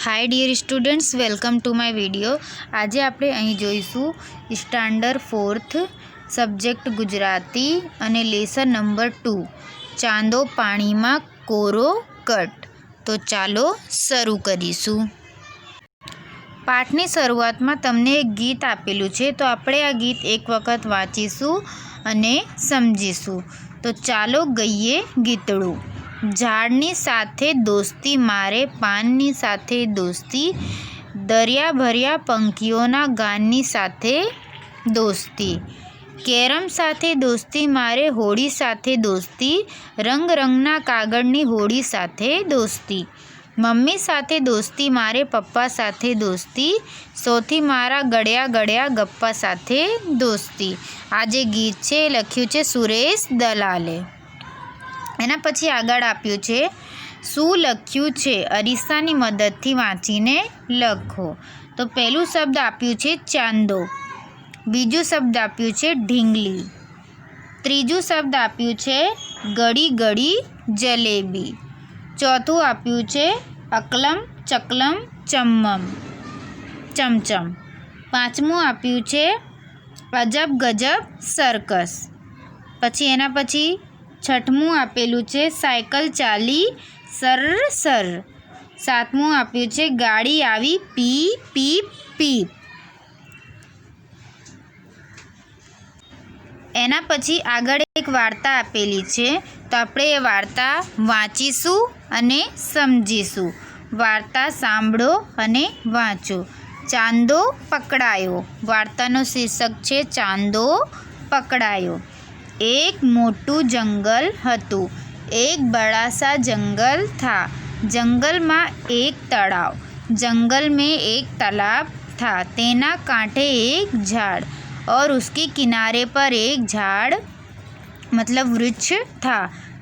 Hi dear students, welcome to my video. आज આપણે અહીં જોઈશું સ્ટાન્ડર્ડ 4th સબ્જેક્ટ ગુજરાતી અને લેસન નંબર 2 ચાંદો પાણીમાં કોરો કટ। તો ચાલો શરૂ કરીશું। પાઠની શરૂઆતમાં તમને એક ગીત આપેલું છે, તો આપણે આ ગીત એક વખત વાંચીશું અને સમજીશું। તો ચાલો ગઈએ ગીતડું। ઝાડની સાથે દોસ્તી મારે, પાનની સાથે દોસ્તી, દરિયા ભર્યા પંખીઓના ગાનની સાથે દોસ્તી, કેરમ સાથે દોસ્તી મારે, હોળી સાથે દોસ્તી, રંગ રંગના કાગળની હોળી સાથે દોસ્તી, મમ્મી સાથે દોસ્તી મારે, પપ્પા સાથે દોસ્તી, સૌથી મારા ગળ્યા ગળ્યા ગપ્પા સાથે દોસ્તી। આ જે ગીત છે એ લખ્યું છે સુરેશ દલાલે। એના પછી આગળ આપ્યું છે શું લખ્યું છે, અરીસાની મદદથી વાંચીને લખો। તો પહેલું શબ્દ આપ્યું છે ચાંદો, બીજું શબ્દ આપ્યું છે ઢીંગલી, ત્રીજું શબ્દ આપ્યું છે ગળી ગળી જલેબી, ચોથું આપ્યું છે અકલમ ચકલમ ચમમ ચમચમ, પાંચમું આપ્યું છે અજબ ગજબ સર્કસ, પછી એના પછી છઠ્ઠું આપેલું છે સાયકલ ચાલી સર સર, સાતમું આપ્યું છે ગાડી આવી પી પી પીપ, એના પછી આગળ એક વાર્તા આપેલી છે, તો આપણે એ વાર્તા વાંચીશું અને સમજીશું। વાર્તા સાંભળો અને વાંચો। ચાંદો પકડાયો। વાર્તાનું શીર્ષક છે ચાંદો પકડાયો। एक मोटू जंगल हतु, एक बड़ा सा जंगल था, जंगल में एक तलाव, जंगल में एक तालाब था, तेना कांठे एक झाड़ और उसके किनारे पर एक झाड़ मतलब वृक्ष था,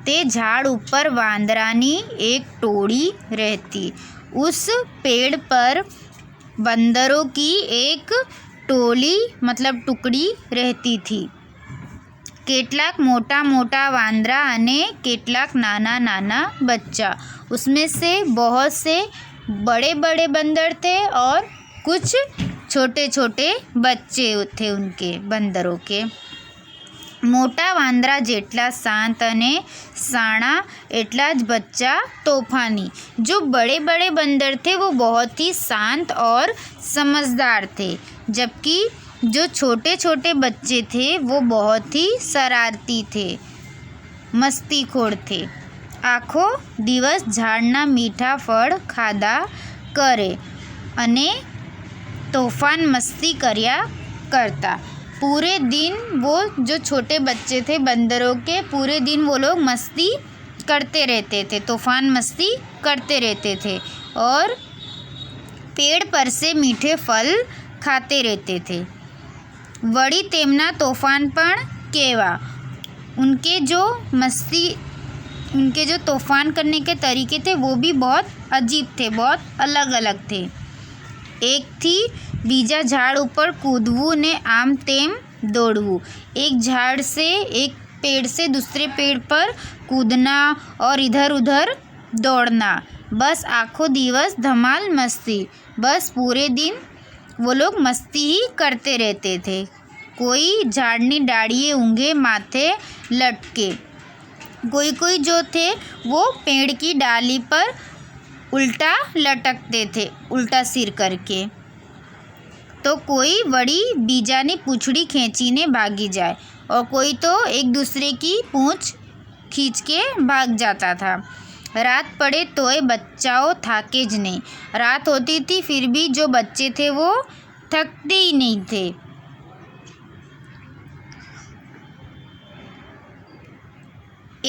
ते झाड़ ऊपर वांदरानी एक टोली रहती, उस पेड़ पर बंदरों की एक टोली मतलब टुकड़ी रहती थी, केटलाक मोटा मोटा वांदरा अने केटलाक नाना नाना बच्चा, उसमें से बहुत से बड़े बड़े बंदर थे और कुछ छोटे छोटे बच्चे थे उनके बंदरों के। मोटा वांदरा जेटला शांत अने साणा एटला ज बच्चा तोफानी। जो बड़े बड़े बंदर थे वो बहुत ही शांत और समझदार थे, जबकि जो छोटे छोटे बच्चे थे वो बहुत ही शरारती थे, मस्तीखोर थे। आखो दिवस झाड़ना मीठा फळ खाधा करे अने तोफान मस्ती कर्या करता। पूरे दिन वो जो छोटे बच्चे थे बंदरों के, पूरे दिन वो लोग मस्ती करते रहते थे, तूफ़ान मस्ती करते रहते थे और पेड़ पर से मीठे फल खाते रहते थे। वड़ी तेमना तोफान पण केवा, उनके जो तूफ़ान करने के तरीके थे वो भी बहुत अजीब थे, बहुत अलग अलग थे। एक थी बीजा झाड़ ऊपर कूदवू ने आम तेम दौड़वू, एक झाड़ से एक पेड़ से दूसरे पेड़ पर कूदना और इधर उधर दौड़ना, बस आखो दिवस धमाल मस्ती, बस पूरे दिन वो लोग मस्ती ही करते रहते थे। कोई झाड़नी डाड़िए ऊँघे माथे लटके, कोई कोई जो थे वो पेड़ की डाली पर उल्टा लटकते थे, उल्टा सिर करके, तो कोई वड़ी बीजानी पूंछड़ी खींचीने भागी जाए और कोई तो एक दूसरे की पूंछ खींच के भाग जाता था। रात पड़े तोय बच्चाओं थाके ज नहीं, रात होती थी फिर भी जो बच्चे थे वो थकते ही नहीं थे।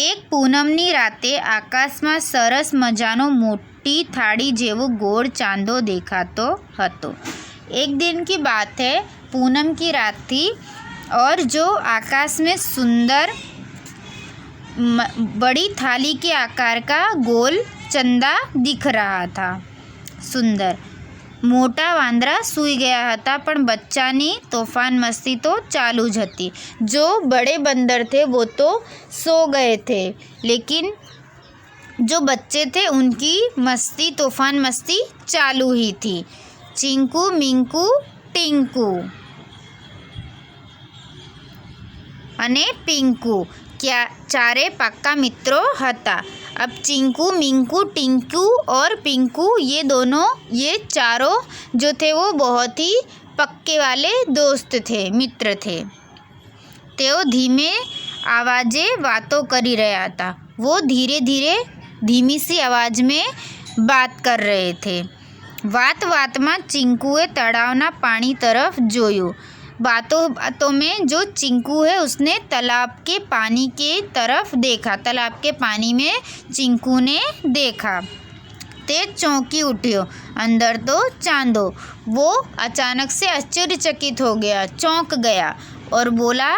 एक पूनमनी राते आकाशमां सरस मजानो मोटी थाળી જેવો गोड़ चांदो देखातो हतो। एक दिन की बात है, पूनम की रात थी और जो आकाश में सुंदर बड़ी थाली के आकार का गोल चंदा दिख रहा था। सुंदर मोटा वांदरा सूई गया था, पण बच्चानी तोफान मस्ती तो चालू ज हती। जो बड़े बंदर थे वो तो सो गए थे, लेकिन जो बच्चे थे उनकी मस्ती, तूफान मस्ती चालू ही थी। चिंकू मिंकू टिंकू અને પિંકુ क्या चारे पक्का मित्रों हता। अब चिंकू मिंकू टिंकू और पिंकू ये चारों जो थे वो बहुत ही पक्के वाले दोस्त थे, मित्र थे। तेओ धीमे आवाजे वातो करी रहा था। वो धीरे धीरे धीमी सी आवाज में बात कर रहे थे। वात में चिंकूए तड़ावना पानी तरफ जोયું। बातों में जो चिंकू है उसने तालाब के पानी के तरफ देखा। तालाब के पानी में चिंकू ने देखा। ते चौंकी उठ्यो, अंदर तो चांदो। वो अचानक से आश्चर्यचकित हो गया, चौंक गया और बोला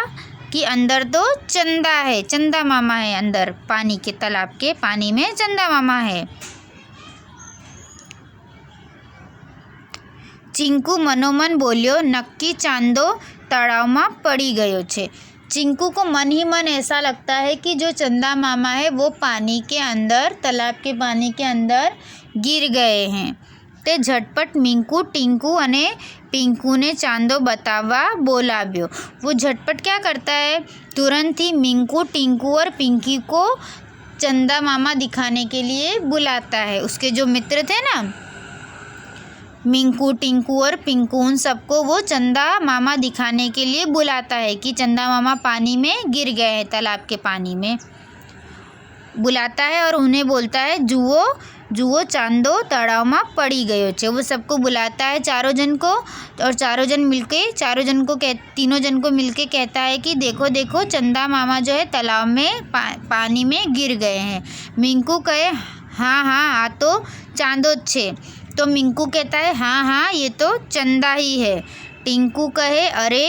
कि अंदर तो चंदा है, चंदा मामा है अंदर पानी के, तालाब के पानी में चंदा मामा है। चिंकू मनोमन बोलियो, नक्की चांदो तड़ाव में पड़ी गयो छे। चिंकू को मन ही मन ऐसा लगता है कि जो चंदा मामा है वो पानी के अंदर, तालाब के पानी के अंदर गिर गए हैं। ते झटपट मिंकू टिंकू अने पिंकू ने चांदो बतावा बोलाव्यो। वो झटपट क्या करता है, तुरंत ही मिंकू टिंकू और पिंकी को चंदा मामा दिखाने के लिए बुलाता है। उसके जो मित्र थे ना, मिंकू टिंकू और पिंकू, उन सबको वो चंदा मामा दिखाने के लिए बुलाता है कि चंदा मामा पानी में गिर गए हैं, तालाब के पानी में बुलाता है और उन्हें बोलता है जुओ जुओ चांदो तड़ाव में पड़ी गयो छे। वो सबको बुलाता है, चारों जन को, और तीनों जन को मिलके कहता है कि देखो देखो चंदा मामा जो है तालाब में पानी में गिर गए हैं। मिंकू कहे हाँ हाँ आ तो चांदो छे। तो मिंकू कहता है हाँ हाँ ये तो चंदा ही है। टिंकू कहे अरे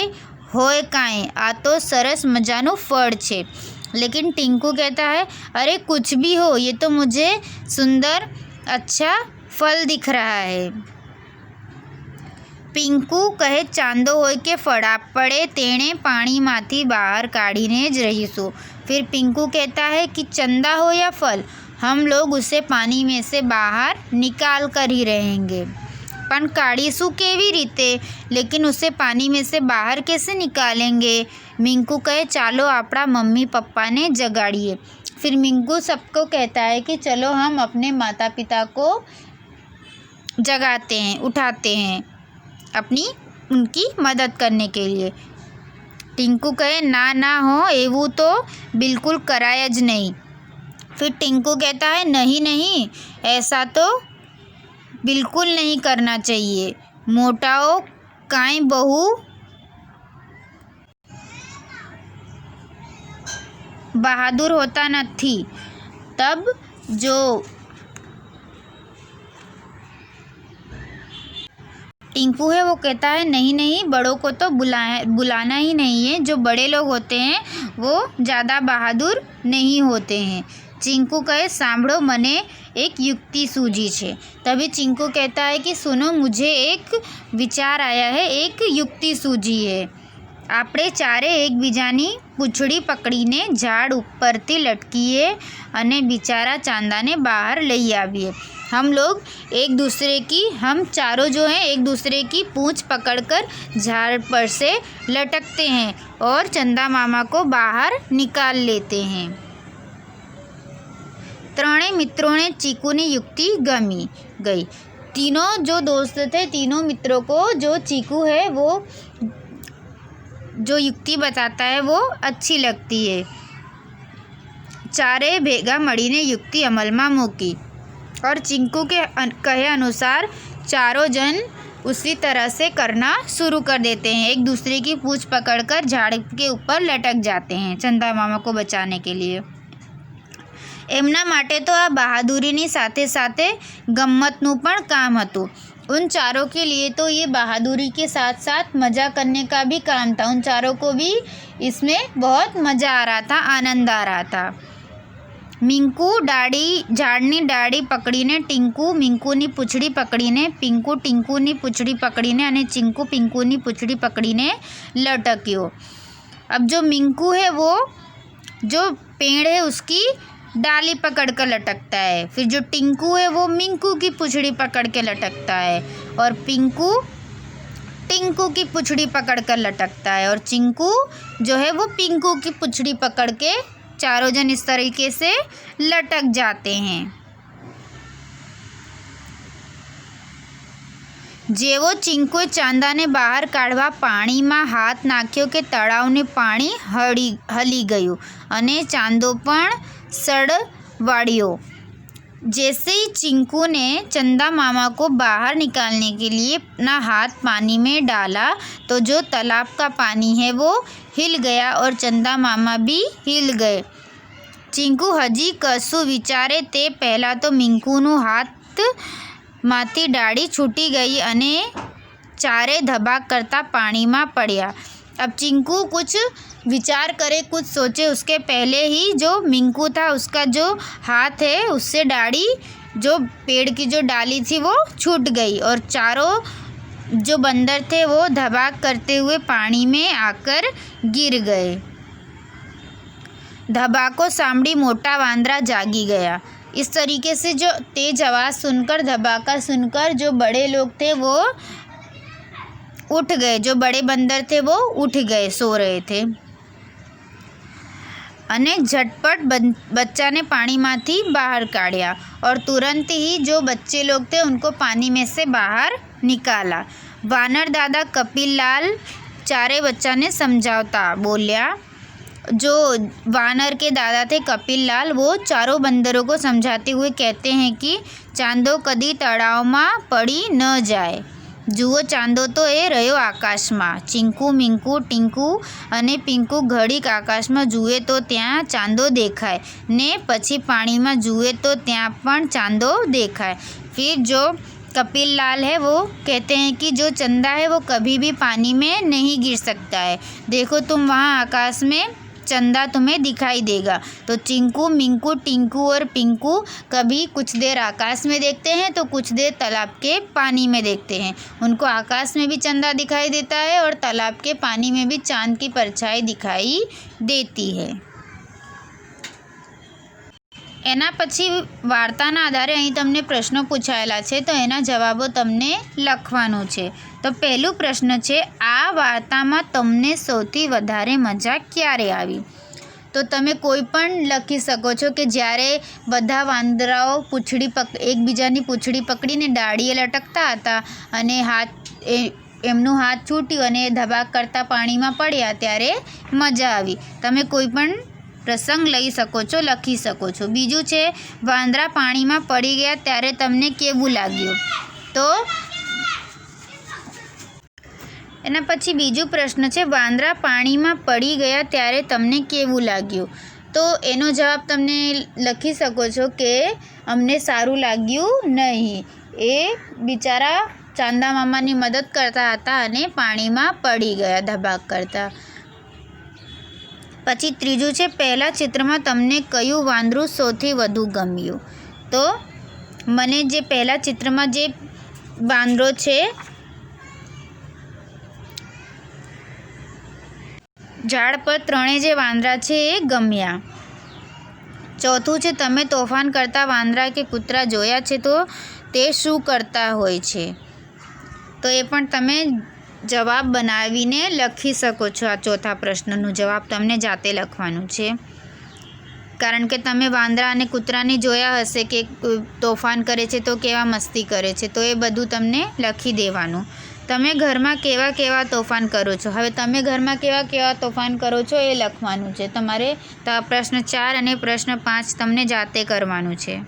होय कांई आ तो सरस मजानु फळ छे। लेकिन टिंकू कहता है अरे कुछ भी हो, ये तो मुझे सुंदर अच्छा फल दिख रहा है। पिंकू कहे चांदो होय के फळ आपणे तेणे पाणीमांथी बहार काढीने ज रहीशुं। फिर पिंकू कहता है कि चंदा हो या फल, हम लोग उसे पानी में से बाहर निकाल कर ही रहेंगे। पण काढ़ीशू केवी रीते, लेकिन उसे पानी में से बाहर कैसे निकालेंगे। मिंकू कहे चालो आपड़ा मम्मी पप्पा ने जगाड़िए। फिर मिंकू सबको कहता है कि चलो हम अपने माता पिता को जगाते हैं, उठाते हैं उनकी मदद करने के लिए। टिंकू कहे ना ना हो एवं तो बिल्कुल कराया ज नहीं। फिर टिंकू कहता है नहीं नहीं ऐसा तो बिल्कुल नहीं करना चाहिए, मोटाओ काई बहू बहादुर होता नहीं। तब जो टिंकू है वो कहता है नहीं नहीं बड़ों को तो बुलाना ही नहीं है, जो बड़े लोग होते हैं वो ज़्यादा बहादुर नहीं होते हैं। चिंकू कहे सांभळो मने एक युक्ति सूझी छे। तभी चिंकू कहता है कि सुनो मुझे एक विचार आया है, एक युक्ति सूझी है। आपणे चारे एकबीजानी पूंछड़ी पकड़ीने झाड़ उपरथी लटकीए अने बिचारा चांदाने बाहर लई आवीए। हम चारों जो हैं एक दूसरे की पूंछ पकड़कर झाड़ पर से लटकते हैं और चंदा मामा को बाहर निकाल लेते हैं। त्रणेय मित्रों ने चीकू ने युक्ति गमी गई। तीनों जो दोस्त थे, तीनों मित्रों को जो चीकू है वो जो युक्ति बताता है वो अच्छी लगती है। चारे भेगा मळीने युक्ति अमल में मूकी और चिंकू के कहे अनुसार चारों जन उसी तरह से करना शुरू कर देते हैं। एक दूसरे की पूंछ पकड़कर झाड़ के ऊपर लटक जाते हैं चंदा मामा को बचाने के लिए। एमना माटे तो आ बहादुरीनी साथे साथे गम्मतનું પણ काम હતું। उन चारों के लिए तो ये बहादुरी के साथ साथ मज़ा करने का भी काम था। उन चारों को भी इसमें बहुत मज़ा आ रहा था, आनंद आ रहा था। मिंकू झाड़नी डाड़ी पकड़ीने टिंकू मिंकूनी पूंछड़ी पकड़ीने, पिंकू टिंकूनी पूंछड़ी पकड़ीने अने चिंकू पिंकूनी पूंछड़ी पकड़ीने लटक्यो। अब जो मिंकू है वो जो पेड़ है उसकी डाली पकड़कर लटकता है। फिर जो टिंकू है वो मिंकू की पूंछड़ी पकड़ के लटकता है, और पिंकू टिंकू की पूंछड़ी पकड़कर लटकता है, और चिंकू जो है वो पिंकू की पूंछड़ी पकड़ के चारों जन इस तरीके से लटक जाते हैं। जेवो चिंकुए चांदाने बहार काढवा पाણીમાં હાથ નાખ્યો કે તળાવને પાણી હલી ગયું અને ચાંદો પણ સળવાળ્યો। जैसे ही चिंकू ने चंदा मामा को बाहर निकालने के लिए अपना हाथ पानी में डाला तो जो तालाब का पानी है वो हिल गया और चंदा मामा भी हिल गए। चिंकू हजी कशु विचारे ते पहला तो मिंकूनु हाथ माथी डाળી छूटी गई અને चारे धबाक करता पानी में पड़या। अब चिंकू कुछ विचार करे, कुछ सोचे, उसके पहले ही जो मिंकू था उसका जो हाथ है उससे डाली, जो पेड़ की जो डाली थी वो छूट गई और चारों जो बंदर थे वो धबाक करते हुए पानी में आकर गिर गए। धबाको सांभળી मोटा वांदरा जागी गया। इस तरीके से जो तेज आवाज़ सुनकर, धबाका सुनकर जो बड़े लोग थे वो उठ गए, जो बड़े बंदर थे वो उठ गए, सो रहे थे। अने झटपट बच्चा ने पानी माथी बाहर काढ़्या और तुरंत ही जो बच्चे लोग थे उनको पानी में से बाहर निकाला। वानर दादा कपिल लाल चारे बच्चा ने समझावता बोल्या। जो वानर के दादा थे कपिल लाल, वो चारों बंदरों को समझाते हुए कहते हैं कि चांदो कदी तड़ाव में पड़ी न जाए। जुओ चांदो तो ए रह्यो आकाश में। चिंकू मिंकू टिंकू अने पिंकू घड़ीक आकाश में जुए तो त्यां चांदो देखाय ने पछी पानी में जुए तो त्यां पण चांदो देखाय। फिर जो कपिल लाल है वो कहते हैं कि जो चंदा है वो कभी भी पानी में नहीं गिर सकता है। देखो तुम वहाँ आकाश में चंदा तुम्हें दिखाई देगा। तो चिंकू मिंकू टिंकू और पिंकू कभी कुछ देर आकाश में देखते हैं तो कुछ देर तालाब के पानी में देखते हैं। उनको आकाश में भी चंदा दिखाई देता है और तालाब के पानी में भी चांद की परछाई दिखाई देती है। एना पछी वार्ताना आधारे અહીં તમને પ્રશ્નો પૂછાયેલા છે તો એના જવાબો તમને લખવાનું છે। તો પહેલું પ્રશ્ન છે, આ વાર્તામાં તમને સૌથી વધારે મજા ક્યારે આવી? તો તમે કોઈ પણ લખી શકો છો કે જ્યારે બધા વાંદરાઓ એકબીજાની પૂંછડી પકડીને ડાળીએ લટકતા હતા અને એમનું હાથ છૂટ્યું અને ધબાક કરતા પાણીમાં પડ્યા ત્યારે મજા આવી। તમે કોઈ પણ प्रसंग लई सको छो, लखी सको छो। बीजू छे, वांदरा पानी में पड़ी गया त्यारे तमने केवुं लाग्युं? तो एना पछी बीजो प्रश्न छे, वांदरा पानी में पड़ी गया त्यारे तमने केवुं लाग्युं? तो एनो जवाब तमने लखी सको छो कि अमने सारूं लाग्युं नहीं। ए बिचारा चांदा मामानी मदद करता हता अने पाणी में पड़ी गया धबाक करता। पछी त्रीजું છે, પહેલા ચિત્રમાં તમને કયું વાંદરું સૌથી વધુ ગમ્યું? તો મને જે પહેલા ચિત્રમાં જે વાંદરો છે ઝાડ પર ત્રણેય જે વાંદરા છે એ ગમ્યા। ચોથું છે, તમે તોફાન કરતા વાંદરા કે કૂતરા જોયા છે તો તે શું કરતા હોય છે? તો એ પણ તમે જવાબ બનાવીને લખી શકો છો। આ ચોથા પ્રશ્નનો જવાબ તમને જાતે લખવાનું છે, કારણ કે તમે વાંદરા અને કૂતરાને જોયા હશે કે તોફાન કરે છે તો કેવા મસ્તી કરે છે, તો એ બધું તમને લખી દેવાનું। તમે ઘરમાં કેવા કેવા તોફાન કરો છો? હવે તમે ઘરમાં કેવા કેવા તોફાન કરો છો એ લખવાનું છે તમારે। તો આ પ્રશ્ન 4 અને પ્રશ્ન 5 તમને જાતે કરવાનું છે।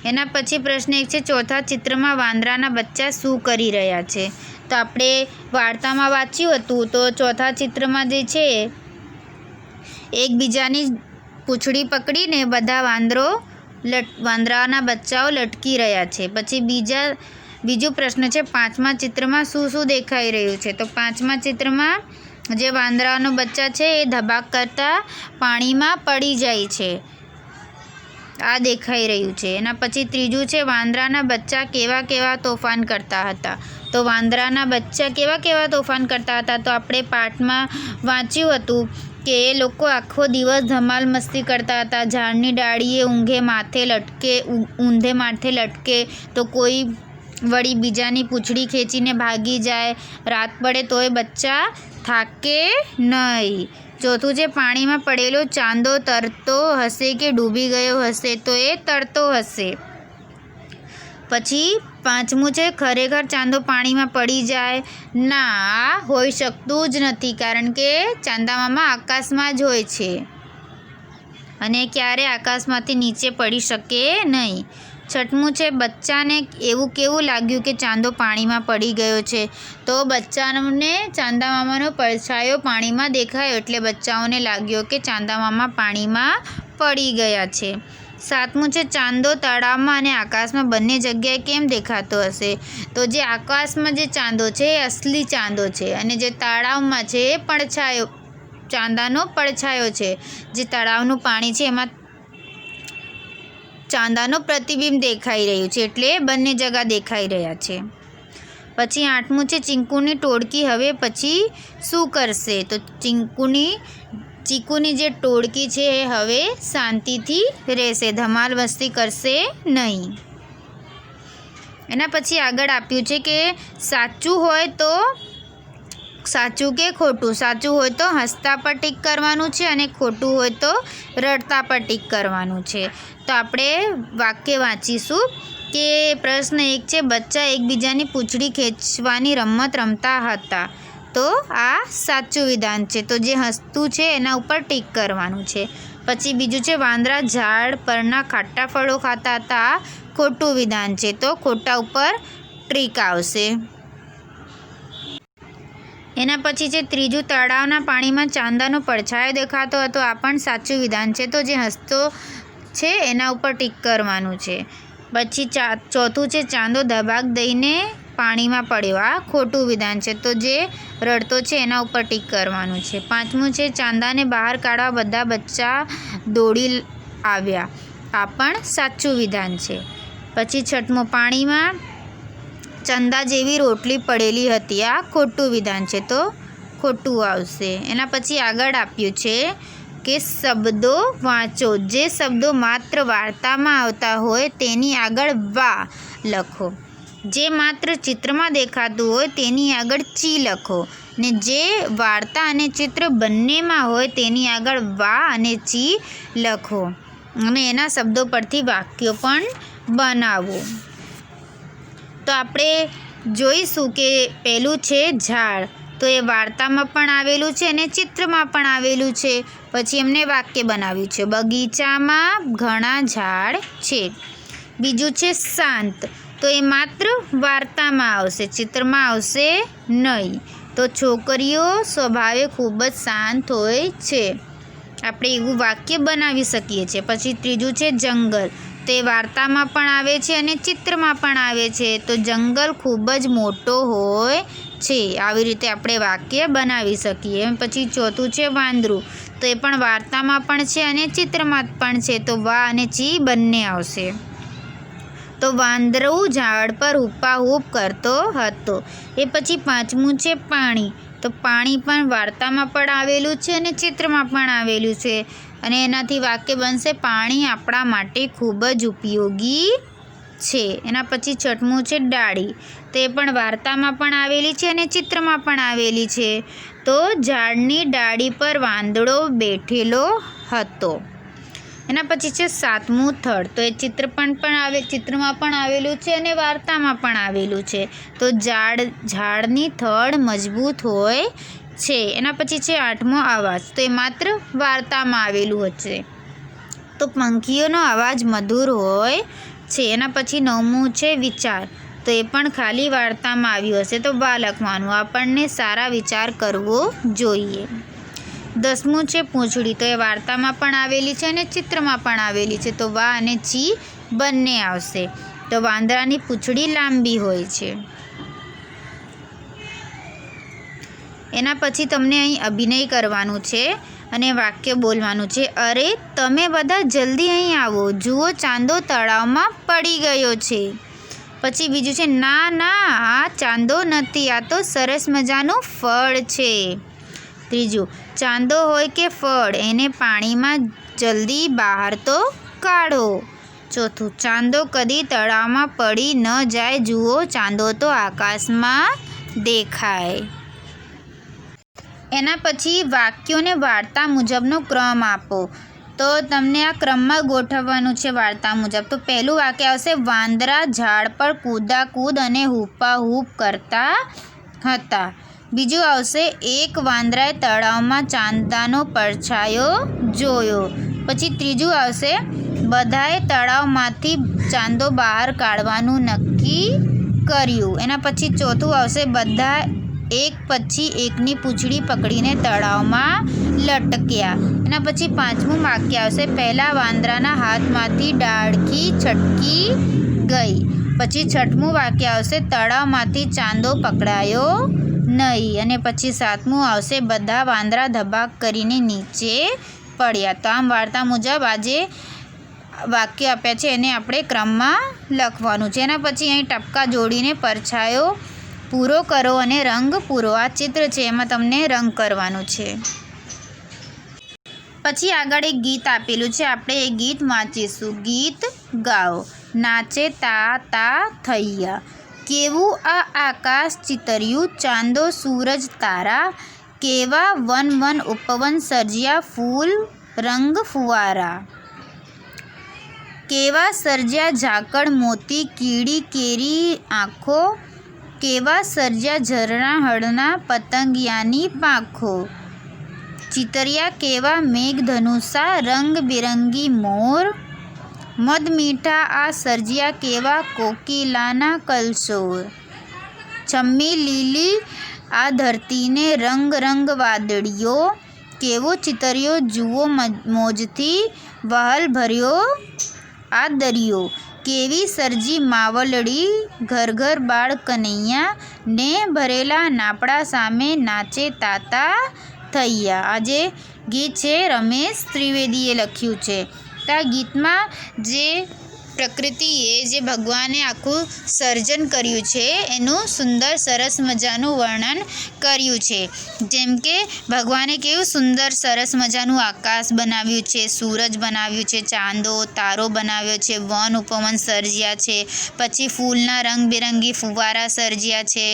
એના પછી પ્રશ્ન 1 છે, ચોથા ચિત્રમાં વાંદરાના બચ્ચા શું કરી રહ્યા છે? તો આપણે વાર્તામાં વાંચ્યું હતું તો ચોથા ચિત્રમાં જે છે એકબીજાની પૂંછડી પકડીને બધા વાંદરાના બચ્ચાઓ લટકી રહ્યા છે। પછી બીજો પ્રશ્ન છે, પાંચમા ચિત્રમાં શું શું દેખાઈ રહ્યું છે? તો પાંચમા ચિત્રમાં જે વાંદરાનો બચ્ચા છે એ ધબાક કરતા પાણીમાં પડી જાય છે, આ દેખાઈ રહ્યું છે। એના પછી ત્રીજું છે, વાંદરાના બચ્ચા કેવા કેવા તોફાન કરતા હતા? તો વાંદરાના બચ્ચા કેવા કેવા તોફાન કરતા હતા? તો આપણે પાઠમાં વાંચ્યું હતું કે એ લોકો આખો દિવસ ધમાલ મસ્તી કરતા હતા. ઝાડની ડાળીએ ઊંધે માથે લટકે તો કોઈ વળી બીજાની પૂંછડી ખેંચીને ભાગી જાય. રાત પડે તોય બચ્ચા થાકે નહીં. ચોથું છે પાણીમાં પડેલો ચાંદો તરતો હશે કે ડૂબી ગયો હશે તો એ તરતો હશે. પછી પાંચમું છે ખરેખર ચાંદો પાણીમાં પડી જાય. ના, આ હોઈ શકતું જ નથી, કારણ કે ચાંદામામા આકાશમાં જ હોય છે અને ક્યારે આકાશમાંથી નીચે પડી શકે નહીં. છઠ્ઠું છે બચ્ચાને એવું કેવું લાગ્યું કે ચાંદો પાણીમાં પડી ગયો છે, તો બચ્ચાને ચાંદામામાનો પડછાયો પાણીમાં દેખાયો એટલે બચ્ચાઓને લાગ્યો કે ચાંદામામા પાણીમાં પડી ગયા છે. સાતમું છે ચાંદો તળાવમાં અને આકાશમાં બંને જગ્યાએ કેમ દેખાતો હશે, તો જે આકાશમાં જે ચાંદો છે એ અસલી ચાંદો છે અને જે તળાવમાં છે એ પડછાયો ચાંદાનો પડછાયો છે. જે તળાવનું પાણી છે એમાં ચાંદાનો પ્રતિબિંબ દેખાઈ રહ્યું છે એટલે બંને જગ્યા દેખાઈ રહ્યા છે. પછી આઠમું છે ચીકુની ટોળકી હવે પછી શું કરશે, તો ચીકુની જે ટોળકી છે એ હવે શાંતિથી રહેશે, ધમાલ મસ્તી કરશે નહીં. એના પછી આગળ આપ્યું છે કે સાચું હોય તો સાચું કે ખોટું. સાચું હોય તો હસતા પર ટીક કરવાનું છે અને ખોટું હોય તો રડતા પર ટીક કરવાનું છે. તો આપણે વાક્ય વાંચીશું કે પ્રશ્ન 1 છે બચ્ચા એકબીજાની પૂંછડી ખેંચવાની રમત રમતા હતા, તો આ સાચું વિધાન છે, તો જે હસતું છે એના ઉપર ટીક કરવાનું છે. પછી બીજું છે વાંદરા ઝાડ પરના ખાટા ફળો ખાતા હતા, આ ખોટું વિધાન છે, તો ખોટા ઉપર ટીક આવશે. એના પછી છે ત્રીજું તળાવના પાણીમાં ચાંદાનો પડછાયો દેખાતો હતો, આ પણ સાચું વિધાન છે, તો જે હસતો છે એના ઉપર ટીક કરવાનું છે. પછી ચોથું છે ચાંદો ધબાક દઈને પાણીમાં પડ્યો, આ ખોટું વિધાન છે, તો જે રડતો છે એના ઉપર ટીક કરવાનું છે. પાંચમું છે ચાંદાને બહાર કાઢવા બધા બચ્ચા દોડી આવ્યા, આ પણ સાચું વિધાન છે. પછી છઠ્ઠું પાણીમાં ચંદા જેવી રોટલી પડેલી હતી, આ ખોટું વિધાન છે, તો ખોટું આવશે. એના પછી આગળ આપ્યું છે કે શબ્દો વાંચો. જે શબ્દો માત્ર વાર્તામાં આવતા હોય તેની આગળ વા લખો. જે માત્ર ચિત્રમાં દેખાતું હોય તેની આગળ ચી લખો ને જે વાર્તા અને ચિત્ર બંનેમાં હોય તેની આગળ વા અને ચી લખો અને એના શબ્દો પરથી વાક્યો પણ બનાવો. તો આપણે જોઈશું કે પહેલું છે ઝાડ, તો એ વાર્તામાં પણ આવેલું છે અને ચિત્રમાં પણ આવેલું છે. પછી એમને વાક્ય બનાવ્યું છે બગીચામાં ઘણા ઝાડ છે. બીજું છે શાંત, તો એ માત્ર વાર્તામાં આવશે, ચિત્રમાં આવશે નહીં. તો છોકરીઓ સ્વભાવે ખૂબ જ શાંત હોય છે, આપણે એવું વાક્ય બનાવી શકીએ છીએ. પછી ત્રીજું છે જંગલ, તે વાર્તામાં પણ આવે છે અને ચિત્રમાં પણ આવે છે, તો જંગલ ખૂબ જ મોટો હોય છે. આવી રીતે આપણે વાક્ય બનાવી શકીએ. પછી ચોથું છે વાંદરું, તો એ પણ વાર્તામાં પણ છે અને ચિત્રમાં પણ છે, તો વા અને ચી બંને આવશે. તો વાંદરું ઝાડ પર હુપાહુપ કરતો હતો. એ પછી પાંચમું છે પાણી, તો પાણી પણ વાર્તામાં પણ આવેલું છે અને ચિત્રમાં પણ આવેલું છે અને એનાથી વાક્ય બનશે પાણી આપણા માટે ખૂબ જ ઉપયોગી છે. એના પછી છઠ્ઠું છે ડાળી, તે પણ વાર્તામાં પણ આવેલી છે અને ચિત્રમાં પણ આવેલી છે, તો ઝાડની ડાળી પર વાંદડો બેઠેલો હતો. એના પછી છે સાતમું થડ, તો એ ચિત્રમાં પણ આવેલું છે અને વાર્તામાં પણ આવેલું છે, તો ઝાડની થડ મજબૂત હોય છે. એના પછી છે આઠમો અવાજ, તો એ માત્ર વાર્તામાં આવેલું હશે, તો પંખીઓનો અવાજ મધુર હોય છે. એના પછી નવમું છે વિચાર, તો એ પણ ખાલી વાર્તામાં આવ્યું હશે, તો વા લખવાનું. આપણને સારા વિચાર કરવો જોઈએ. દસમું છે પૂંછડી, તો એ વાર્તામાં પણ આવેલી છે અને ચિત્રમાં પણ આવેલી છે, તો વા અને ચી બંને આવશે. તો વાંદરાની પૂંછડી લાંબી હોય છે. એના પછી તમને અહીં અભિનય કરવાનું છે અને વાક્ય બોલવાનું છે. અરે તમે બધા જલ્દી અહીં આવો, જુઓ ચાંદો તળાવમાં પડી ગયો છે. પછી બીજું છે ના ના, આ ચાંદો નથી, આ તો સરસ મજાનું ફળ છે. ત્રીજું, ચાંદો હોય કે ફળ એને પાણીમાં જલ્દી બહાર તો કાઢો. ચોથું, ચાંદો કદી તળાવમાં પડી ન જાય, જુઓ ચાંદો તો આકાશમાં દેખાય. એના પછી વાક્યોને વાર્તા મુજબનો ક્રમ આપો. તો તમને આ ક્રમમાં ગોઠવવાનું છે વાર્તા મુજબ. તો પહેલું વાક્ય આવશે, વાંદરા ઝાડ પર કૂદાકૂદ અને હૂપાહૂપ કરતા હતા. બીજું આવશે, એક વાંદરાએ તળાવમાં ચાંદાનો પડછાયો જોયો. પછી ત્રીજું આવશે, બધાએ તળાવમાંથી ચાંદો બહાર કાઢવાનું નક્કી કર્યું. એના પછી ચોથું આવશે, બધા એક પછી એકની પૂંછડી પકડીને તળાવમાં લટક્યા. એના પછી પાંચમું વાક્ય આવશે, પહેલાં વાંદરાના હાથમાંથી ડાળખી છટકી ગઈ. પછી છઠ્ઠું વાક્ય આવશે, તળાવમાંથી ચાંદો પકડાયો નહીં. અને પછી સાતમું આવશે, બધા વાંદરા ધબાક કરીને નીચે પડ્યા. તો આમ વાર્તા મુજબ આજે વાક્ય આપ્યા છે એને આપણે ક્રમમાં લખવાનું છે. એના પછી અહીં ટપકા જોડીને પડછાયો પૂરો કરો અને રંગ પૂરો. આ ચિત્ર છે એમાં તમને રંગ કરવાનું છે. પછી આગળ એક ગીત આપેલું છે, આપણે એ ગીત વાંચીશું. ગીત ગાઓ. નાચે તા તા થૈયા, કેવું આ આકાશ ચિતર્યું, ચાંદો સૂરજ તારા, કેવા વન વન ઉપવન સર્જ્યા, ફૂલ રંગ ફુવારા, કેવા સર્જ્યા ઝાકળ મોતી, કીડી કેરી આંખો, કેવા સર્જ્યા ઝરણા હળના, પતંગિયાની પાંખો, ચિતર્યા કેવા મેઘધનુષા, રંગબેરંગી મોર, મધમીઠા આ સર્જ્યા કેવા કોકિલાના કલશોર, છમ્મી લીલી આ ધરતીને રંગ રંગ વાદળીઓ, કેવો ચિતર્યો જુઓ મોજથી વહાલ ભર્યો આ દરિયો, કેવી સર્જી માવલડી ઘર ઘર બાળ કનૈયા, ને ભરેલા નાપડા સામે નાચે તાતા થૈયા. આ જે ગીત છે રમેશ ત્રિવેદીએ લખ્યું છે. તો આ ગીતમાં જે પ્રકૃતિએ જે ભગવાને આખું સર્જન કર્યું છે એનું સુંદર સરસ મજાનું વર્ણન કર્યું છે. જેમ કે ભગવાને કેવું સુંદર સરસ મજાનું આકાશ બનાવ્યું છે, સૂરજ બનાવ્યું છે, ચાંદો તારો બનાવ્યો છે, વન ઉપવન સર્જ્યા છે, પછી ફૂલના રંગબેરંગી ફુવારા સર્જ્યા છે,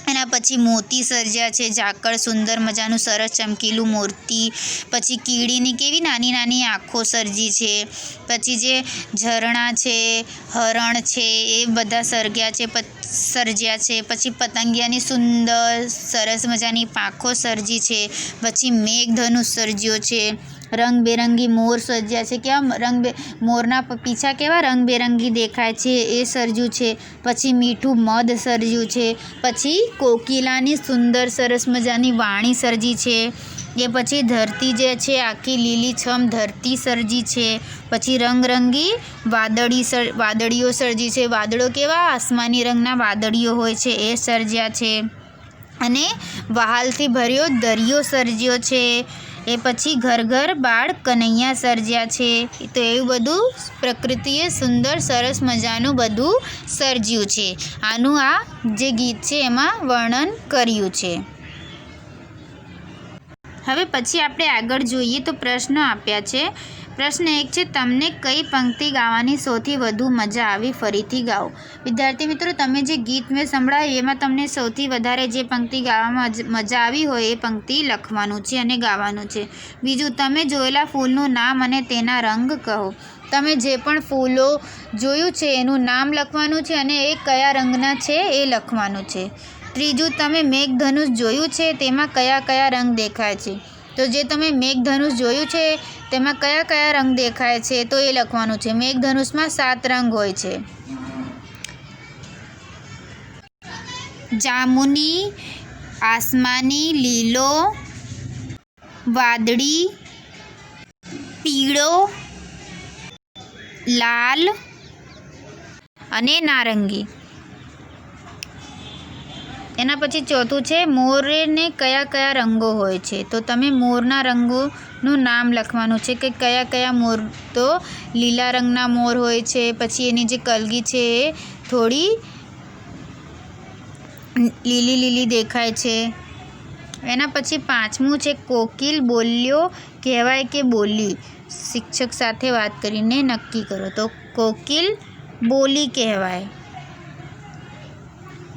એના પછી મોતી સર્જ્યા છે, ઝાકળ સુંદર મજાનું સરસ ચમકીલું મોતી, પછી કીડીની કેવી નાની નાની આંખો સર્જી છે, પછી જે ઝરણા છે, હરણ છે એ બધા સર્જ્યા છે, પછી પતંગિયાની સુંદર સરસ મજાની પાંખો સર્જી છે, પછી મેઘધનુષ સર્જ્યો છે, રંગબેરંગી મોર સર્જ્યા છે, કેવા મોરના પીછા કેવા રંગબેરંગી દેખાય છે એ સર્જ્યું છે, પછી મીઠું મધ સર્જ્યું છે, પછી કોકિલાની સુંદર સરસ મજાની વાણી સર્જી છે, એ પછી ધરતી જે છે આખી લીલીછમ ધરતી સર્જી છે, પછી રંગરંગી વાદળીઓ સર્જી છે, વાદળો કેવા આસમાની રંગના વાદળીઓ હોય છે એ સર્જ્યા છે, અને વહાલથી ભર્યો દરિયો સર્જ્યો છે, એ પછી ઘર ઘર બાળ કનૈયા સર્જ્યા છે. તો એવું બધું પ્રકૃતિએ સુંદર સરસ મજાનું બધું સર્જ્યું છે. આનું આ જે ગીત છે એમાં વર્ણન કર્યું છે. હવે પછી આપણે આગળ જોઈએ તો પ્રશ્નો આપ્યા છે. પ્રશ્ન 1 છે, તમને કઈ પંક્તિ ગાવાની સૌથી વધુ મજા આવી, ફરીથી ગાઓ. વિદ્યાર્થી મિત્રો, તમે જે ગીત મેં સંભળાયું એમાં તમને સૌથી વધારે જે પંક્તિ ગાવામાં મજા આવી હોય એ પંક્તિ લખવાનું છે અને ગાવાનું છે. બીજું, તમે જોયેલા ફૂલનું નામ અને તેના રંગ કહો. તમે જે પણ ફૂલો જોયું છે એનું નામ લખવાનું છે અને એ કયા રંગના છે એ લખવાનું છે. ત્રીજું, તમે મેઘધનુષ જોયું છે તેમાં કયા કયા રંગ દેખાય છે. તો જે તમે મેઘધનુષ જોયું છે તેમાં કયા કયા રંગ દેખાય છે તો એ લખવાનું છે. મેઘધનુષમાં 7 રંગ હોય છે. જામુની, આસમાની, લીલો, વાદળી, પીળો, લાલ અને નારંગી. એના પછી ચોથું છે, મોરને કયા કયા રંગો હોય છે. તો તમે મોરના રંગોનું નામ લખવાનું છે કે કયા કયા મોર. તો લીલા રંગના મોર હોય છે, પછી એની જે કલગી છે એ થોડી લીલી લીલી દેખાય છે, એના પછી પાંચમું છે કોકિલ બોલ્યો કહેવાય કે બોલી. શિક્ષક સાથે વાત કરીને નક્કી કરો. તો કોકિલ બોલી કહેવાય.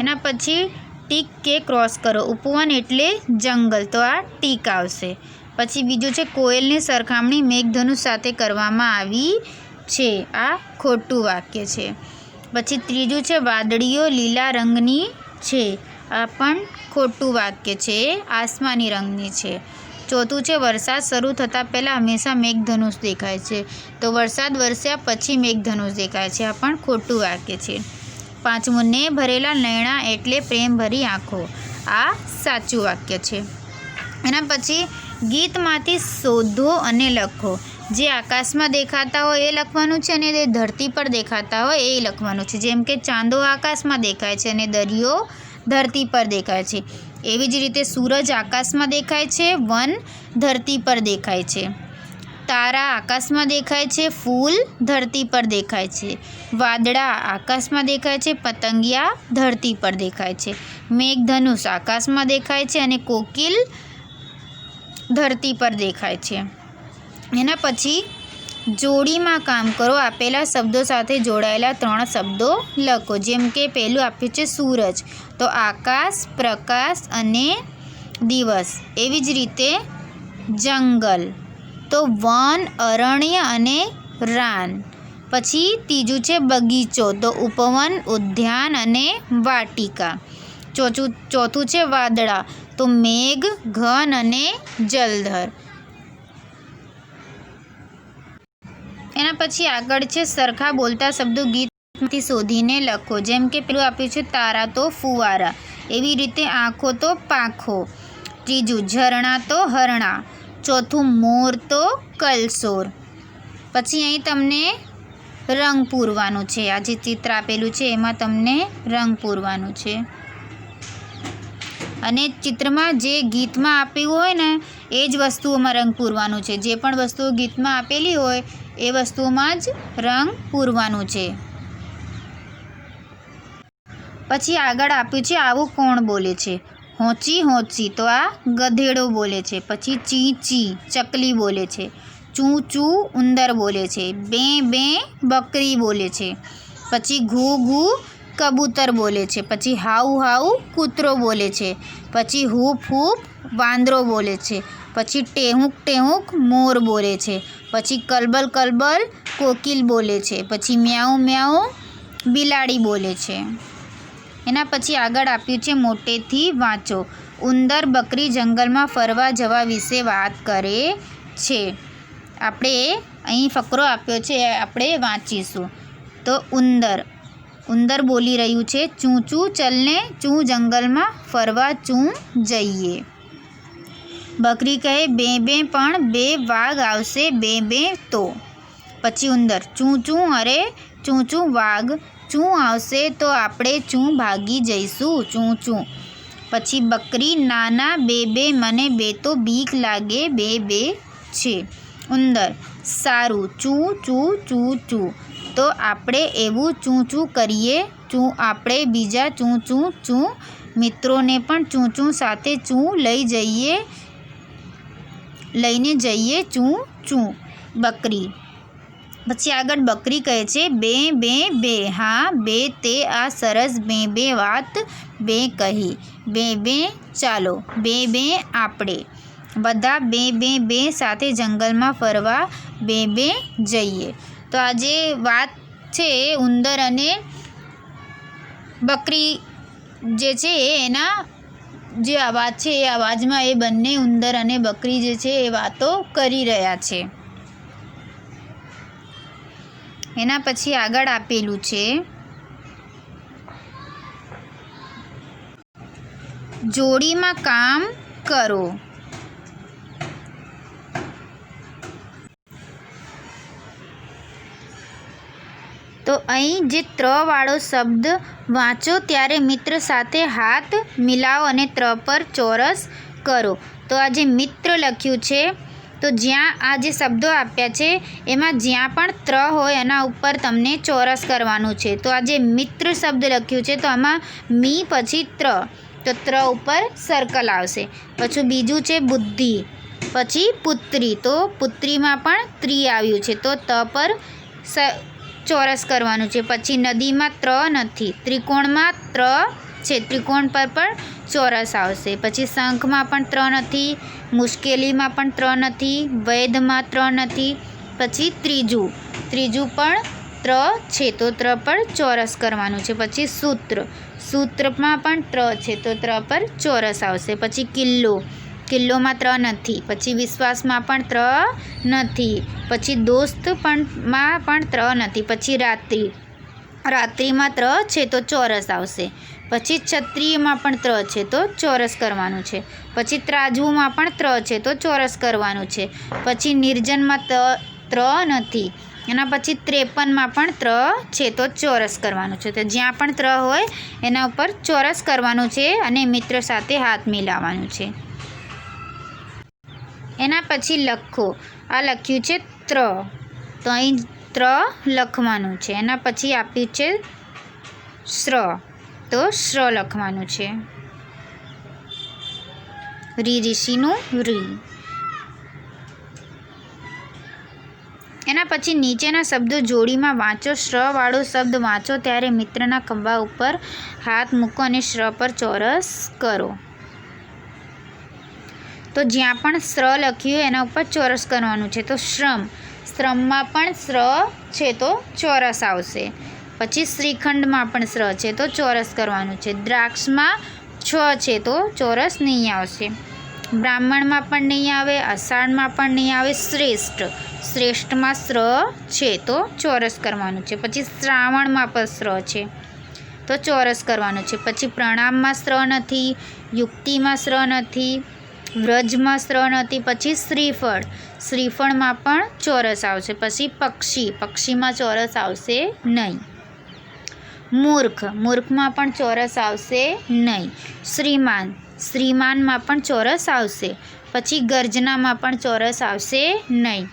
એના પછી ટીક કે ક્રોસ કરો. ઉપવન એટલે જંગલ, તો આ ટીક આવશે. પછી બીજું છે કોયલની સરખામણી મેઘધનુષ સાથે કરવામાં આવી છે. આ ખોટું વાક્ય છે. પછી ત્રીજું છે વાદળીઓ લીલા રંગની છે. આ પણ ખોટું વાક્ય છે, આસમાની રંગની છે. ચોથું છે વરસાદ શરૂ થતાં પહેલાં હંમેશા મેઘધનુષ દેખાય છે. તો વરસાદ વરસ્યા પછી મેઘધનુષ દેખાય છે. આ પણ ખોટું વાક્ય છે. પાંચમું ને ભરેલા નૈણા એટલે પ્રેમ ભરી આંખો. આ સાચું વાક્ય છે. એના પછી ગીતમાંથી શોધો અને લખો. જે આકાશમાં દેખાતા હોય એ લખવાનું છે અને જે ધરતી પર દેખાતા હોય એ લખવાનું છે. જેમ કે ચાંદો આકાશમાં દેખાય છે અને દરિયો ધરતી પર દેખાય છે. એવી જ રીતે સૂરજ આકાશમાં દેખાય છે, વન ધરતી પર દેખાય છે. તારા આકાશમાં દેખાય છે, ફૂલ ધરતી પર દેખાય છે. વાદળા આકાશમાં દેખાય છે, પતંગિયા ધરતી પર દેખાય છે. મેઘધનુષ આકાશમાં દેખાય છે અને કોકિલ ધરતી પર દેખાય છે. એના પછી જોડીમાં કામ કરો. આપેલા શબ્દો સાથે જોડાયેલા 3 શબ્દો લખો. જેમ કે પહેલું આપ્યું છે સૂરજ, તો આકાશ, પ્રકાશ અને દિવસ. એવી જ રીતે જંગલ, તો વન, અરણ્ય અને રાન. પછી ત્રીજું છે બગીચો, તો ઉપવન, ઉદ્યાન અને વાટિકા. ચોથું છે વાદળા, તો મેઘ, ઘન અને જલધર. એના પછી આગળ છે સરખા બોલતા શબ્દો ગીતમાંથી શોધીને લખો. જેમ કે પેલું આપ્યું છે તારા, તો ફુવારા. એવી રીતે આંખો, તો પાંખો. ત્રીજું ઝરણા, તો હરણા. ચોથું મોર, તો કલસોર. પછી અહીં તમને રંગ પૂરવાનું છે. આ જે ચિત્ર આપેલું છે એમાં તમને રંગ પૂરવાનું છે. અને ચિત્રમાં જે ગીતમાં આપ્યું હોય ને એ જ વસ્તુઓમાં રંગ પૂરવાનું છે. જે પણ વસ્તુઓ ગીતમાં આપેલી હોય એ વસ્તુઓમાં જ રંગ પૂરવાનું છે. પછી આગળ આપ્યું છે આવું કોણ બોલે છે. હોંચી હોંચી, તો આ ગધેડો બોલે છે. પછી ચી ચી, ચકલી બોલે છે. ચૂ ચૂ, ઉંદર બોલે છે. બે બે, બકરી બોલે છે. પછી ઘૂ ઘૂ, કબૂતર બોલે છે. પછી હાઉ હાઉ, કૂતરો બોલે છે. પછી હૂપ હૂપ, વાંદરો બોલે છે. પછી ટેહુક ટેહુક, મોર બોલે છે. પછી કલબલ કલબલ, કોકિલ બોલે છે. પછી મ્યાઉ મ્યાઉ, બિલાડી બોલે છે. એના પછી આગળ આપ્યું છે મોટેથી વાંચો. ઉંદર બકરી જંગલમાં ફરવા જવા વિશે વાત કરે છે. આપણે અહીં ફકરો આપ્યો છે, આપણે વાંચીશું. તો ઉંદર બોલી રહ્યું છે ચૂં ચૂં ચલને ચૂં જંગલમાં ફરવા ચૂં જઈએ. બકરી કહે બે બે પણ 2 વાઘ આવશે 2 તો. પછી ઉંદર ચૂં ચૂં, અરે ચૂં ચૂં વાઘ ચૂં આવશે તો આપણે ચૂં ભાગી જઈશું ચૂં ચૂં. પછી બકરી નાના 2 મને 2 તો બીક લાગે 2 છે. ઉંદર સારું ચૂં ચૂં ચૂં ચૂં, તો આપણે એવું ચૂં ચૂં કરીએ ચૂં આપણે બીજા ચૂં ચૂં ચૂં મિત્રોને પણ ચૂં ચૂં સાથે ચૂં લઈને જઈએ ચૂં ચૂં. બકરી પછી આગળ બકરી કહે છે બે હા 2 તે આ સરસ 2 વાત 2 કહી 2 ચાલો 2 આપણે બધા 2 સાથે જંગલમાં ફરવા 2 જઈએ. તો આ જે વાત છે ઉંદર અને બકરી જે છે એના જે અવાજ છે એ અવાજમાં એ બંને ઉંદર અને બકરી જે છે એ વાતો કરી રહ્યા છે. એના પછી આગળ આપેલું છે જોડીમાં કામ કરો. તો અહીં જે વાળો શબ્દ વાંચો ત્યારે મિત્ર સાથે હાથ મિલાવો અને પર ચોરસ કરો. તો આ જે મિત્ર લખ્યું છે તો જ્યાં આ જે શબ્દો આપ્યા છે એમાં જ્યાં પણ હોય એના ઉપર તમને ચોરસ કરવાનું છે. તો આ જે મિત્ર શબ્દ લખ્યું છે તો આમાં મી પછી તો ત્ર ઉપર સર્કલ આવશે. પછી બીજું છે બુદ્ધિ, પછી પુત્રી, તો પુત્રીમાં પણ ત્રી આવ્યું છે તો ત પર ચોરસ કરવાનું છે. પછી નદીમાં ત્ર નથી, ત્રિકોણમાં ત્ર છે, ત્રિકોણ પર પણ ચોરસ આવશે. પછી શંખમાં પણ ત્ર નથી, મુશ્કેલીમાં પણ ત્ર નથી, વૈધમાં ત્ર નથી. પછી ત્રીજું પણ ત્ર છે તો ત્ર પર ચોરસ કરવાનું છે. પછી સૂત્રમાં પણ ત્ર છે તો ત્ર પર ચોરસ આવશે. પછી કિલ્લોમાં ત્ર નથી. પછી વિશ્વાસમાં પણ ત્ર નથી. પછી દોસ્તમાં પણ ત્ર નથી. પછી રાત્રિમાં ત્ર છે તો ચોરસ આવશે. પછી ક્ષત્રિયમાં પણ ત્ર છે તો ચોરસ કરવાનું છે. પછી ત્રાજવુંમાં પણ ત્ર છે તો ચોરસ કરવાનું છે. પછી નિર્જનમાં ત્ર નથી. એના પછી 53માં પણ ત્ર છે તો ચોરસ કરવાનું છે. તો જ્યાં પણ ત્ર હોય એના ઉપર ચોરસ કરવાનું છે અને મિત્ર સાથે હાથ મિલાવવાનું છે. એના પછી લખો. આ લખ્યું છે ત્ર, તો અહીં ત્ર લખવાનું છે. એના પછી આપ્યું છે શ્ર, તો શ્ર લખવાનું છે. ઋષિનું રી. એના પછી નીચેના શબ્દો જોડીમાં વાંચો. શ્રવાળો શબ્દ વાંચો ત્યારે મિત્રના ખભા ઉપર હાથ મૂકો અને શ્ર પર ચોરસ કરો. તો જ્યાં પણ શ્ર લખ્યું એના ઉપર ચોરસ કરવાનું છે. તો શ્રમમાં પણ શ્ર છે તો ચોરસ આવશે. પછી શ્રીખંડમાં પણ શ્ર છે તો ચોરસ કરવાનું છે. દ્રાક્ષમાં છ છે તો ચોરસ નહીં આવશે. બ્રાહ્મણમાં પણ નહીં આવે, અષાઢમાં પણ નહીં આવે. શ્રેષ્ઠમાં શ્ર છે તો ચોરસ કરવાનું છે. પછી શ્રાવણમાં પણ શ્ર છે તો ચોરસ કરવાનું છે. પછી પ્રણામમાં શ્ર નથી, યુક્તિમાં શ્ર નથી, વ્રજમાં શ્ર નથી. પછી શ્રીફળમાં પણ ચોરસ આવશે. પછી પક્ષીમાં ચોરસ આવશે નહીં. મૂર્ખમાં પણ ચોરસ આવશે નહીં. શ્રીમાનમાં પણ ચોરસ આવશે. પછી ગર્જનામાં પણ ચોરસ આવશે નહીં.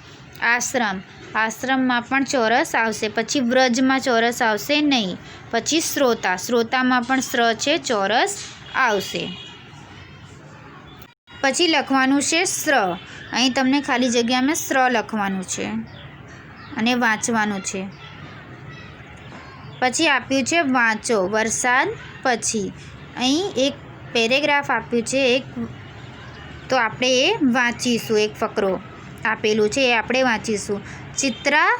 આશ્રમમાં પણ ચોરસ આવશે. પછી વ્રજમાં ચોરસ આવશે નહીં. પછી શ્રોતામાં પણ શ્ર છે, ચોરસ આવશે. પછી લખવાનું છે શ્ર. અહીં તમને ખાલી જગ્યામાં શ્ર લખવાનું છે અને વાંચવાનું છે. પછી આપ્યું છે વાંચો. વરસાદ પછી અહીં એક પેરેગ્રાફ આપ્યું છે તો આપણે એ વાંચીશું. એક ફકરો આપેલું છે એ આપણે વાંચીશું. ચિત્રા,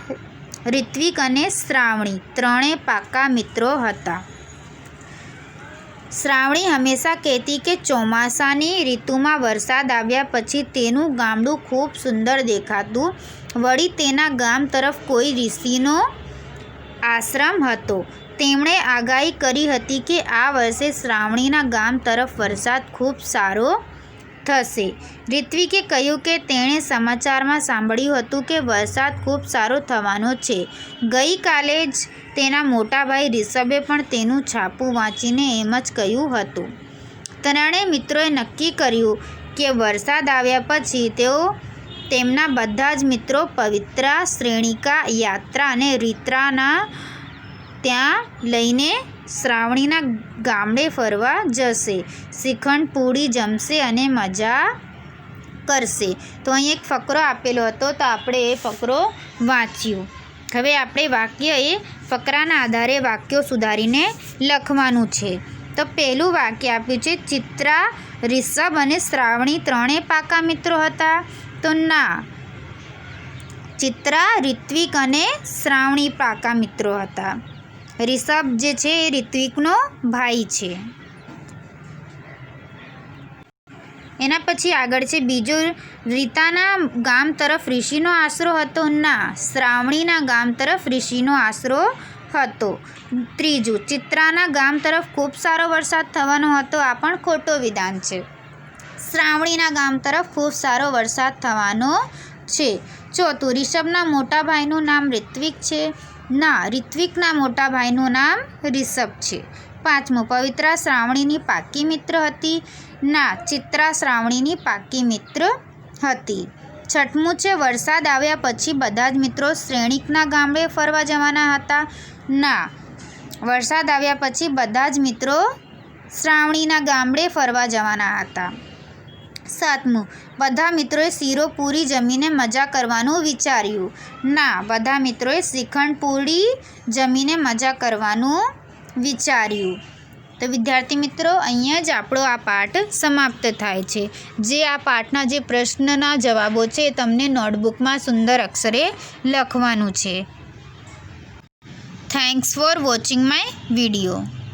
ઋત્વિક અને શ્રાવણી ત્રણેય પાક્કા મિત્રો હતા. શ્રાવણી હંમેશા કહેતી કે ચોમાસાની ઋતુમાં વરસાદ આવ્યા પછી તેનું ગામડું ખૂબ સુંદર દેખાતું. વળી તેના ગામ તરફ કોઈ ઋષિનો આશ્રમ હતો. તેમણે આગાહી કરી હતી કે આ વર્ષે શ્રાવણીના ગામ તરફ વરસાદ ખૂબ સારો થશે. ઋત્વિકે કહ્યું કે તેણે સમાચારમાં સાંભળ્યું હતું કે વરસાદ ખૂબ સારો થવાનો છે. ગઈકાલે જ તેના મોટા ભાઈ રિષભે પણ તેનું છાપું વાંચીને એમ જ કહ્યું હતું. ત્રણેય મિત્રોએ નક્કી કર્યું કે વરસાદ આવ્યા પછી તેઓ તેમના બધા જ મિત્રો પવિત્રા, શ્રેણિકા, યાત્રા અને રીત્રાના ત્યાં લઈને શ્રાવણીના ગામડે ફરવા જશે. શ્રીખંડ પૂરી જમશે અને મજા કરશે. તો અહીં એક ફકરો આપેલો હતો તો આપણે એ ફકરો વાંચ્યું. હવે આપણે વાક્ય એ ફકરાના આધારે વાક્યો સુધારીને લખવાનું છે. તો પહેલું વાક્ય આપ્યું છે ચિત્રા, રિષભ અને શ્રાવણી ત્રણેય પાકા મિત્રો હતા. તો ના, ચિત્રા, ઋત્વિક અને શ્રાવણી પાકા મિત્રો હતા. રિષભ જે છે એ ઋત્વિકનો ભાઈ છે. એના પછી આગળ છે બીજો, રીતાના ગામ તરફ ઋષિનો આશરો હતો. ના, શ્રાવણીના ગામ તરફ ઋષિનો આશરો હતો. ત્રીજું, ચિત્રાના ગામ તરફ ખૂબ સારો વરસાદ થવાનો હતો. આ પણ ખોટો વિધાન છે. શ્રાવણીના ગામ તરફ ખૂબ સારો વરસાદ થવાનો છે. ચોથું, રિષભના મોટા ભાઈનું નામ ઋત્વિક છે. ના, ઋત્વિકના મોટા ભાઈનું નામ રિષભ છે. પાંચમું, પવિત્રા શ્રાવણીની પાકી મિત્ર હતી. ના, ચિત્રા શ્રાવણીની પાકી મિત્ર હતી. છઠ્ઠું છે વરસાદ આવ્યા પછી બધા જ મિત્રો શ્રેણિકના ગામડે ફરવા જવાના હતા. ના, વરસાદ આવ્યા પછી બધા જ મિત્રો શ્રાવણીના ગામડે ફરવા જવાના હતા. 7મું, બધા મિત્રોએ શીરો પૂરી જમીને મજા કરવાનું વિચાર્યું. ના, બધા મિત્રોએ શ્રીખંડ પૂરી જમીને મજા કરવાનું વિચાર્યું. તો વિદ્યાર્થી મિત્રો, અહીંયા જ આપણો આ પાઠ સમાપ્ત થાય છે. જે આ પાઠના જે પ્રશ્નના જવાબો છે એ તમને નોટબુકમાં સુંદર અક્ષરે લખવાનું છે. Thanks for watching my video.